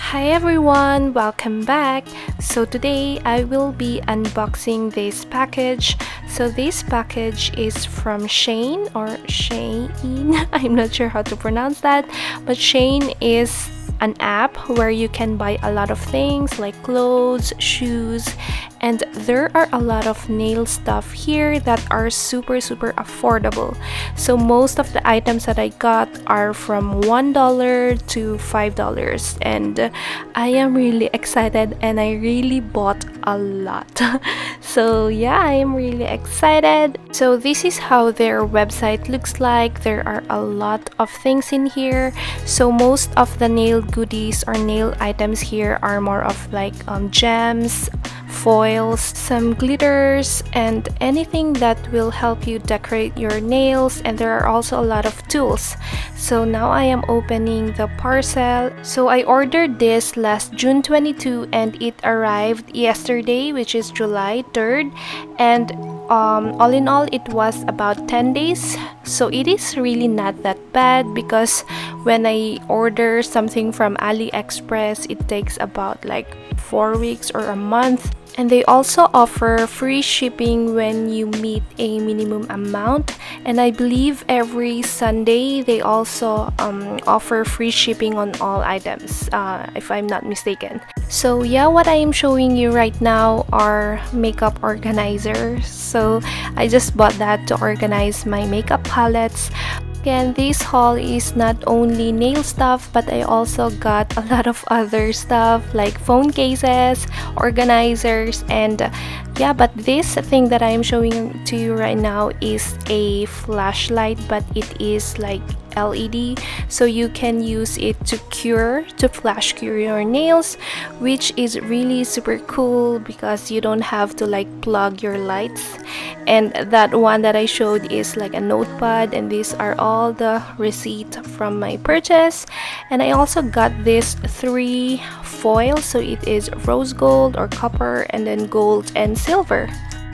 Hi everyone, welcome back. So today I will be unboxing this package. So this package is from Shein or Shein. I'm not sure how to pronounce that, but Shein is an app where you can buy a lot of things like clothes, shoes, and there are a lot of nail stuff here that are super affordable. So most of the items that I got are from $1 to $5, and I am really excited and I really bought a lot. So yeah, I am really excited. So this is how their website looks like. There are a lot of things in here. So most of the nail goodies or nail items here are more of like gems, foils, some glitters, and anything that will help you decorate your nails. And there are also a lot of tools. So now I am opening the parcel. So I ordered this last June 22 and it arrived yesterday, which is July 3rd, and all in all it was about 10 days. So it is really not that bad, because when I order something from AliExpress it takes about like 4 weeks or a month. And they also offer free shipping when you meet a minimum amount, and I believe every Sunday they also offer free shipping on all items, if I'm not mistaken. So yeah, what I am showing you right now are makeup organizers. So I just bought that to organize my makeup palettes. Again, this haul is not only nail stuff, but I also got a lot of other stuff like phone cases, organizers, and yeah, but this thing that I am showing to you right now is a flashlight, but it is like LED, so you can use it to flash cure your nails, which is really super cool because you don't have to like plug your lights. And that one that I showed is like a notepad, and these are all the receipt from my purchase. And I also got this 3 foils, so it is rose gold or copper, and then gold and silver.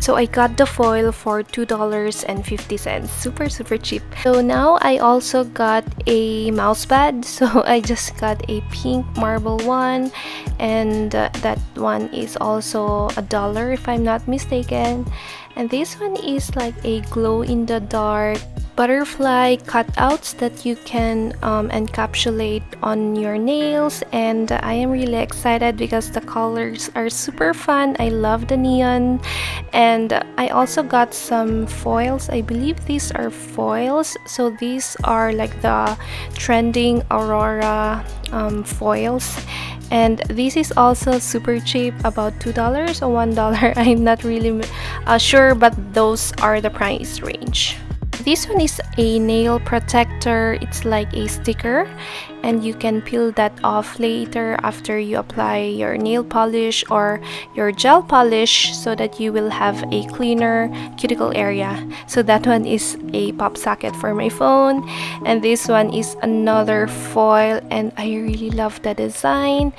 So I got the foil for $2.50, super cheap. So now I also got a mouse pad. So I just got a pink marble one, and that one is also $1 if I'm not mistaken. And this one is like a glow in the dark butterfly cutouts that you can encapsulate on your nails, and I am really excited because the colors are super fun. I love the neon. And I also got some foils. I believe these are foils. So these are like the trending Aurora foils, and this is also super cheap, about $2 or $1. I'm not really sure, but those are the price range. This one is a nail protector. It's like a sticker, and you can peel that off later after you apply your nail polish or your gel polish, so that you will have a cleaner cuticle area. So that one is a pop socket for my phone, and this one is another foil, and I really love the design.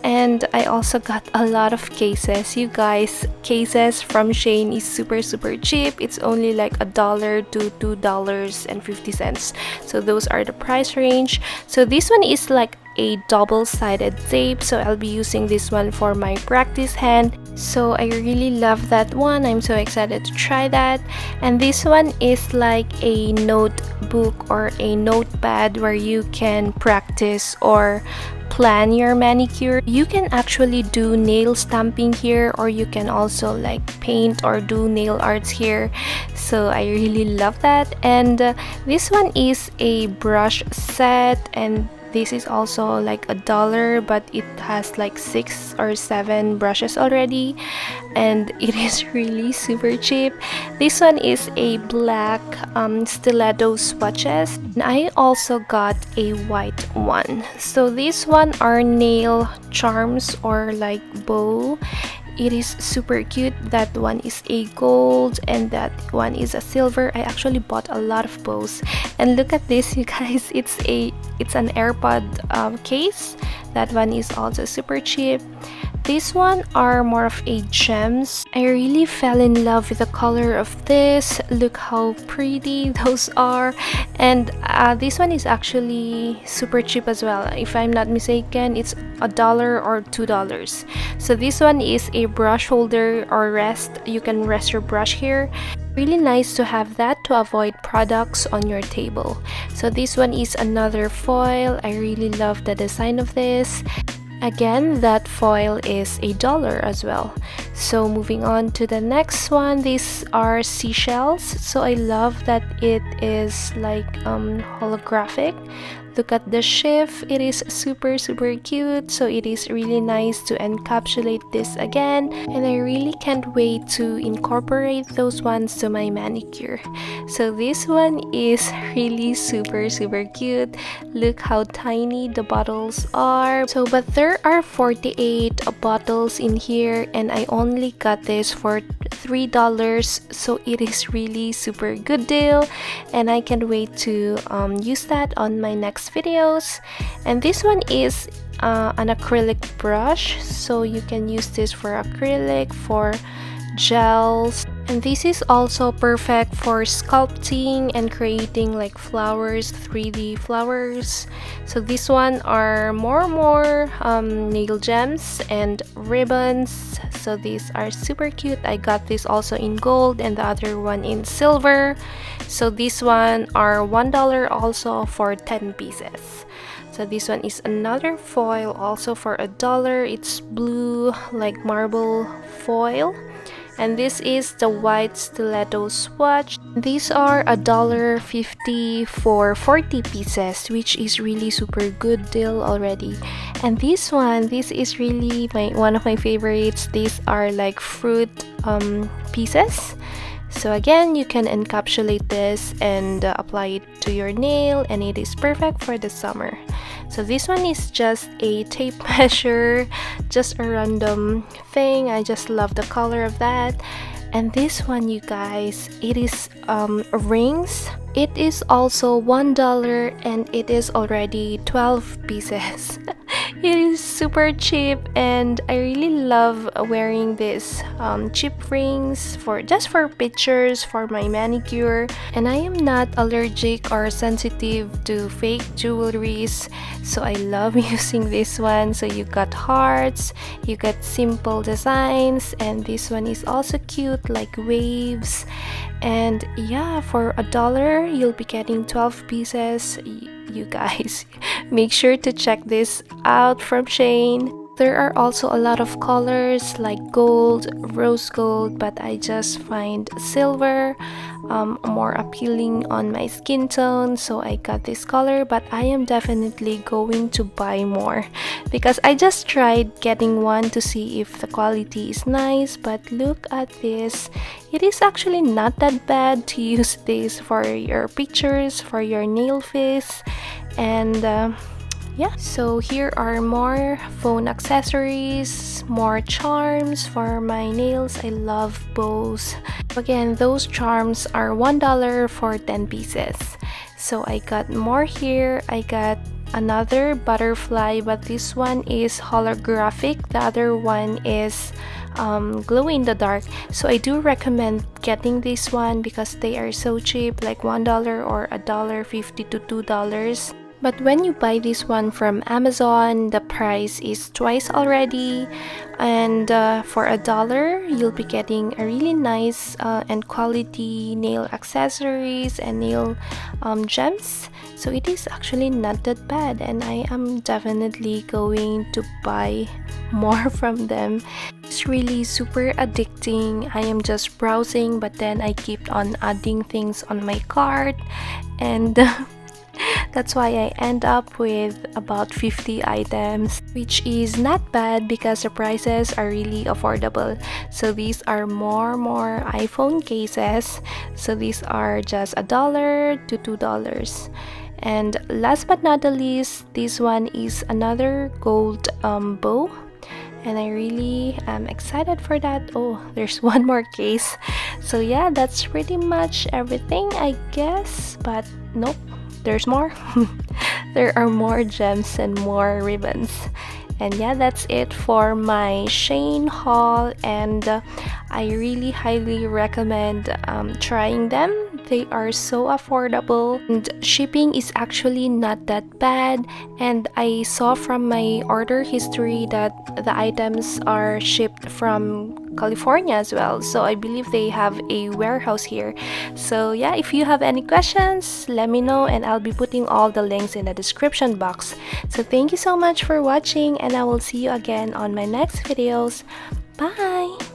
And I also got a lot of cases. You guys, cases from Shein is super cheap. It's only like $1 to $2.50. So those are the price range. So this one is like a double-sided tape, so I'll be using this one for my practice hand. So I really love that one. I'm so excited to try that. And this one is like a notebook or a notepad where you can practice or plan your manicure. You can actually do nail stamping here, or you can also like paint or do nail arts here. So I really love that. And this one is a brush set, and this is also like $1, but it has like 6 or 7 brushes already, and it is really super cheap. This one is a black stiletto swatches, and I also got a white one. So these one are nail charms or like bow. It is super cute. That one is a gold and that one is a silver. I actually bought a lot of bows. And look at this, you guys. It's an AirPod case. That one is also super cheap. These one are more of a gems. I really fell in love with the color of this. Look how pretty those are. And this one is actually super cheap as well. If I'm not mistaken, it's $1 or $2. So this one is a brush holder or rest. You can rest your brush here. Really nice to have that to avoid products on your table. So this one is another foil. I really love the design of this. Again, that foil is $1 as well. So moving on to the next one, these are seashells. So I love that it is like holographic. Look at the shift, it is super cute. So it is really nice to encapsulate this again, and I really can't wait to incorporate those ones to my manicure. So this one is really super cute. Look how tiny the bottles are. So but there are 48 bottles in here, and I only got this for $3. So it is really super good deal, and I can't wait to use that on my next videos. And this one is an acrylic brush, so you can use this for acrylic, for gels, and this is also perfect for sculpting and creating like flowers, 3D flowers. So this one are more nail gems and ribbons. So these are super cute. I got this also in gold and the other one in silver. So this one are $1 also for 10 pieces. So this one is another foil also for $1. It's blue like marble foil. And this is the white stiletto swatch. These are $1.50 for 40 pieces, which is really super good deal already. And this is really one of my favorites. These are like fruit pieces. So again, you can encapsulate this and apply it to your nail, and it is perfect for the summer. So this one is just a tape measure, just a random thing. I just love the color of that. And this one, you guys, it is rings. It is also $1 and it is already 12 pieces. It is super cheap, and I really love wearing these cheap rings just for pictures, for my manicure. And I am not allergic or sensitive to fake jewelries, so I love using this one. So you got hearts, you got simple designs, and this one is also cute like waves. And yeah, for $1 you'll be getting 12 pieces. You guys, make sure to check this out from Shein. There are also a lot of colors like gold, rose gold, but I just find silver more appealing on my skin tone, so I got this color. But I am definitely going to buy more because I just tried getting one to see if the quality is nice. But look at this, it is actually not that bad to use this for your pictures, for your nail face. And yeah, so here are more phone accessories, more charms for my nails. I love bows. Again, those charms are $1 for 10 pieces. So I got more here. I got another butterfly, but this one is holographic. The other one is glow in the dark. So I do recommend getting this one because they are so cheap, like $1 or $1.50 to $2. But when you buy this one from Amazon, the price is twice already. And for $1, you'll be getting a really nice and quality nail accessories and nail gems. So it is actually not that bad, and I am definitely going to buy more from them. It's really super addicting. I am just browsing, but then I keep on adding things on my cart, and that's why I end up with about 50 items, which is not bad because the prices are really affordable. So these are more iPhone cases. So these are just $1 to $2. And last but not the least, this one is another gold bow, and I really am excited for that. Oh, there's one more case. So yeah, that's pretty much everything, I guess. But nope, there's more. There are more gems and more ribbons. And yeah, that's it for my Shein haul, and I really highly recommend trying them. They are so affordable and shipping is actually not that bad, and I saw from my order history that the items are shipped from California as well, so I believe they have a warehouse here. So yeah, if you have any questions, let me know and I'll be putting all the links in the description box. So thank you so much for watching, and I will see you again on my next videos. Bye!